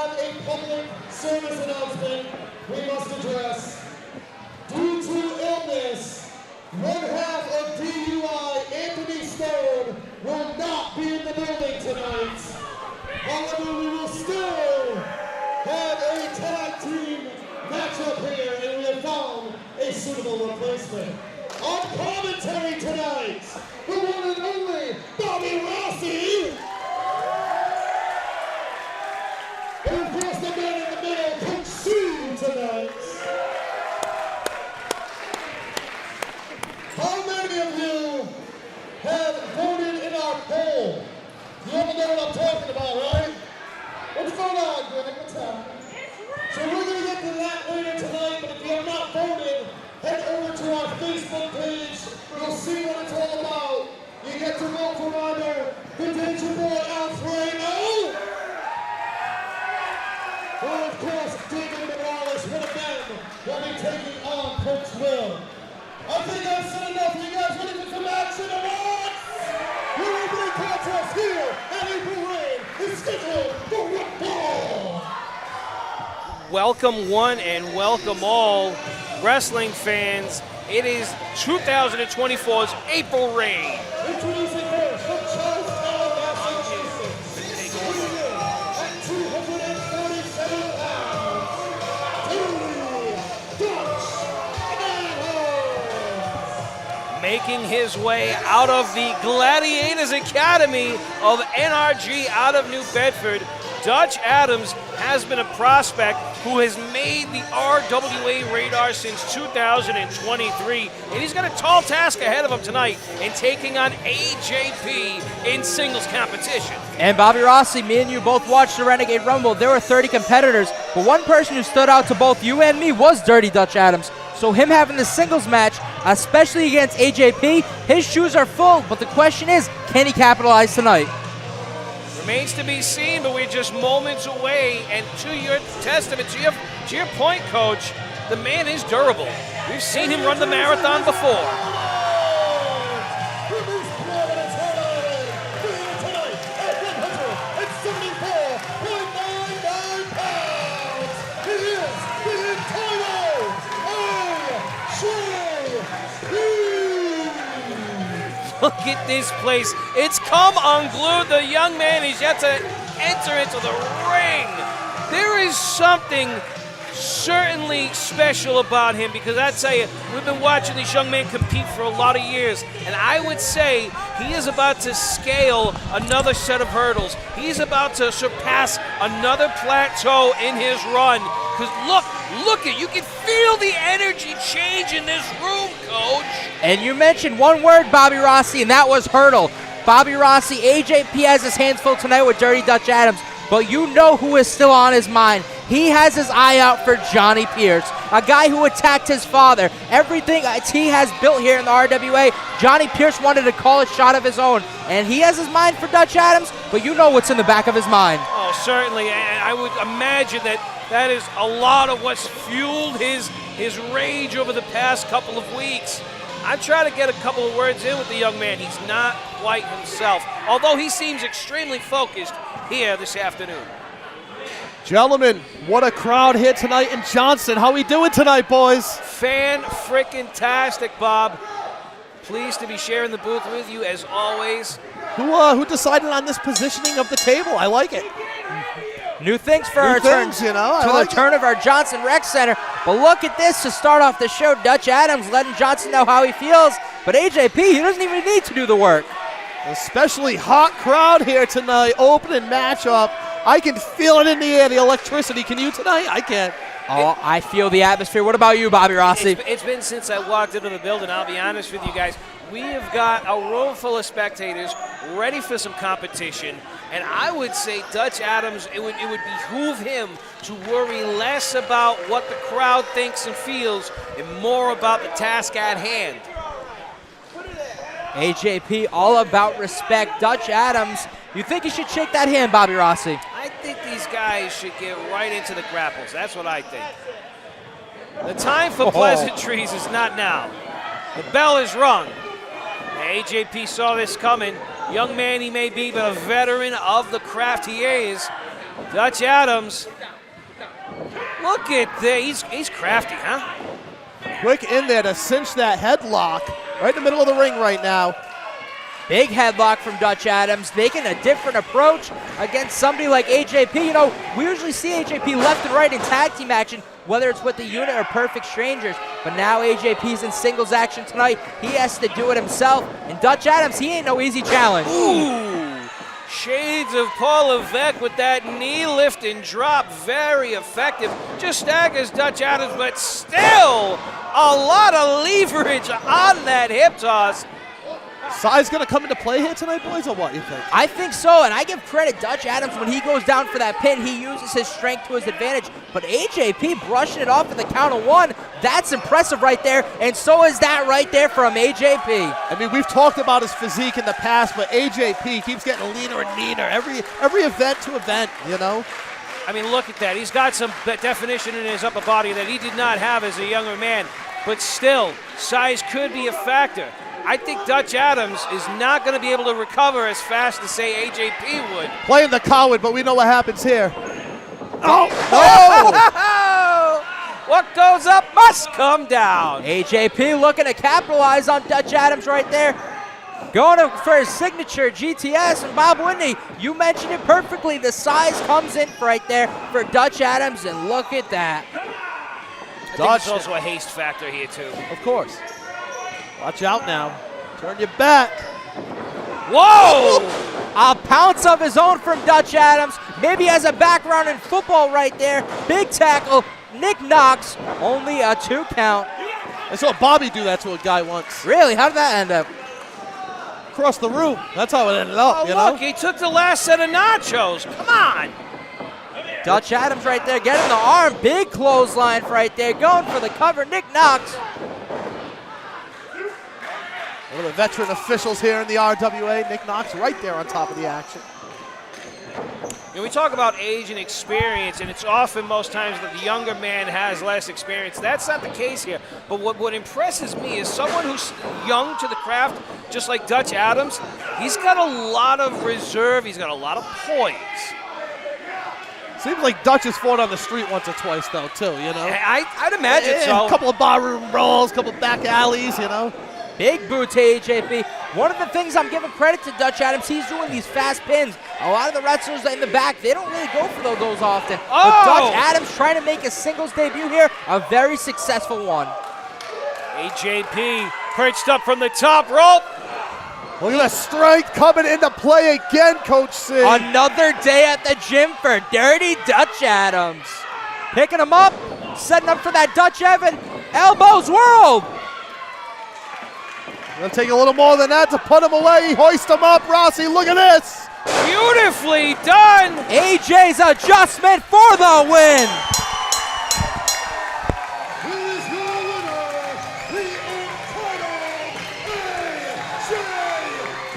have a public service announcement we must address. Due to illness, one half of DUI, Anthony Stone, will not be in the building tonight. However, we will still have a tag team matchup here, and we have found a suitable replacement. On commentary tonight, the one and only Bobby Rossi. And of course, the man in the middle, Coach Sue tonight. How many of you have voted in our poll? You all know what I'm talking about, right? What's going on, Greg? What's happening? So we're going to get to that later tonight, but if you have not voted, head over to our Facebook page. You'll see what it's all about. You get to vote for either the Danger Boy Alfredo, or of course, David Morales, one of them, will be taking on Coach Will. I think I've said enough. Are you guys ready for some action at once? Your opening contest here at April Reign is scheduled for one fall. Welcome one and welcome all wrestling fans. It is 2024's April Reign. Introducing first from Johnston, Massachusetts. Weighing in at 247 pounds, Dutch. Making his way out of the Gladiators Academy of NRG out of New Bedford, Dutch Adams has been a prospect who has made the RWA radar since 2023, and he's got a tall task ahead of him tonight in taking on AJP in singles competition. And Bobby Rossi, me and you both watched the Renegade Rumble. There were 30 competitors, but one person who stood out to both you and me was Dirty Dutch Adams. So him having the singles match, especially against AJP, his shoes are full, but the question is, can he capitalize tonight? Remains to be seen, but we're just moments away, and to your testament, to your point, Coach, the man is durable. We've seen him run the marathon before. Look at this place. It's come unglued. The young man is yet to enter into the ring. There is something certainly special about him, because I tell you, we've been watching this young man compete for a lot of years, and I would say he is about to scale another set of hurdles. He's about to surpass another plateau in his run. Because look it, you can feel the energy change in this room, Coach. And you mentioned one word, Bobby Rossi, and that was hurdle. Bobby Rossi, AJP has his hands full tonight with Dirty Dutch Adams, but you know who is still on his mind. He has his eye out for Johnny Pierce, a guy who attacked his father. Everything he has built here in the RWA, Johnny Pierce wanted to call a shot of his own, and he has his mind for Dutch Adams, but you know what's in the back of his mind. Oh, certainly, and I would imagine that is a lot of what's fueled his rage over the past couple of weeks. I try to get a couple of words in with the young man. He's not quite himself, although he seems extremely focused here this afternoon. Gentlemen, what a crowd here tonight in Johnston. How we doing tonight, boys? Fan-frickin-tastic, Bob. Pleased to be sharing the booth with you as always. Who decided on this positioning of the table? I like it. New things for our turn, you know, I like the turn of our Johnston Rec Center. But look at this to start off the show. Dutch Adams letting Johnston know how he feels. But AJP, he doesn't even need to do the work. Especially hot crowd here tonight. Opening matchup. I can feel it in the air, the electricity. Can you tonight? I can't. Oh, I feel the atmosphere. What about you, Bobby Rossi? It's been since I walked into the building, I'll be honest with you guys. We have got a room full of spectators ready for some competition. And I would say Dutch Adams, it would behoove him to worry less about what the crowd thinks and feels and more about the task at hand. AJP all about respect. Dutch Adams, you think he should shake that hand, Bobby Rossi? I think these guys should get right into the grapples. That's what I think. The time for pleasantries is not now. The bell is rung. AJP saw this coming. Young man he may be, but a veteran of the craft he is. Dutch Adams. Look at this. He's crafty, huh? Quick in there to cinch that headlock. Right in the middle of the ring right now. Big headlock from Dutch Adams, making a different approach against somebody like AJP. You know, we usually see AJP left and right in tag team action, whether it's with the unit or perfect strangers. But now AJP's in singles action tonight. He has to do it himself. And Dutch Adams, he ain't no easy challenge. Ooh, shades of Paul Levesque with that knee lift and drop. Very effective. Just staggers Dutch Adams, but still a lot of leverage on that hip toss. Size going to come into play here tonight, boys, or what you think? I think so, and I give credit Dutch Adams when he goes down for that pin. He uses his strength to his advantage, but AJP brushing it off at the count of one, that's impressive right there, and so is that right there from AJP. I mean, we've talked about his physique in the past, but AJP keeps getting leaner and leaner every event to event, you know? I mean, look at that. He's got some definition in his upper body that he did not have as a younger man, but still, size could be a factor. I think Dutch Adams is not going to be able to recover as fast as, say, AJP would. Playing the coward, but we know what happens here. Oh! What goes up must come down. AJP looking to capitalize on Dutch Adams right there. Going for his signature GTS, and Bob Whitney, you mentioned it perfectly. The size comes in right there for Dutch Adams, and look at that. I think there's also a haste factor here, too. Of course. Watch out now. Turn your back. Whoa! A pounce of his own from Dutch Adams. Maybe has a background in football right there. Big tackle. Nick Knox. Only a 2 count. I saw Bobby do that to a guy once. Really? How did that end up? Across the room. That's how it ended up, Oh, you look, know? he took the last set of nachos. Come on. Dutch Adams right there getting the arm. Big clothesline right there. Going for the cover. Nick Knox. One of the veteran officials here in the RWA, Nick Knox, right there on top of the action. You know, we talk about age and experience, and it's often most times that the younger man has less experience. That's not the case here. But what impresses me is someone who's young to the craft, just like Dutch Adams, he's got a lot of reserve. He's got a lot of poise. Seems like Dutch has fought on the street once or twice, though, too, you know? I'd imagine so. A couple of barroom brawls, a couple of back alleys, you know? Big boot to AJP. One of the things I'm giving credit to Dutch Adams, he's doing these fast pins. A lot of the wrestlers in the back, they don't really go for those often. Oh! But Dutch Adams trying to make a singles debut here, a very successful one. AJP perched up from the top rope. Look at that strength coming into play again, Coach C. Another day at the gym for Dirty Dutch Adams. Picking him up, setting up for that Dutch Evan. Elbows world. Gonna take a little more than that to put him away. Hoist him up, Rossi. Look at this. Beautifully done. AJ's adjustment for the win. Here is your winner, the entitled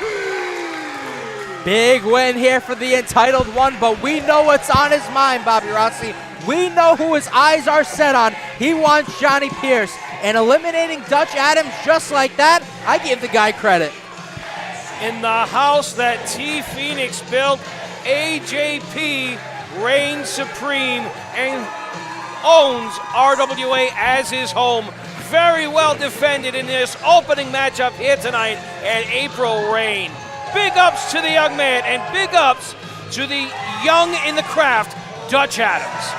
AJP. Big win here for the entitled one, but we know what's on his mind, Bobby Rossi. We know who his eyes are set on. He wants Johnny Pierce. And eliminating Dutch Adams just like that, I give the guy credit. In the house that T Phoenix built, AJP reigns supreme and owns RWA as his home. Very well defended in this opening matchup here tonight at April Reign. Big ups to the young man and big ups to the young in the craft, Dutch Adams.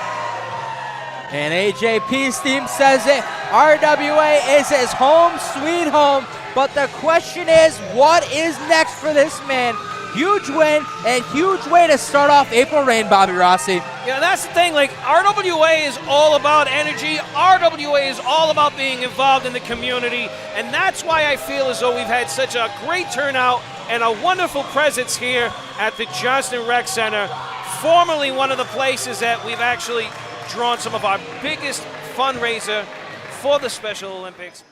And AJP's team says it. RWA is his home, sweet home. But the question is, what is next for this man? Huge win and huge way to start off April Reign, Bobby Rossi. Yeah, that's the thing. Like, RWA is all about energy. RWA is all about being involved in the community. And that's why I feel as though we've had such a great turnout and a wonderful presence here at the Johnston Rec Center. Formerly one of the places that we've actually drawn some of our biggest fundraiser for the Special Olympics.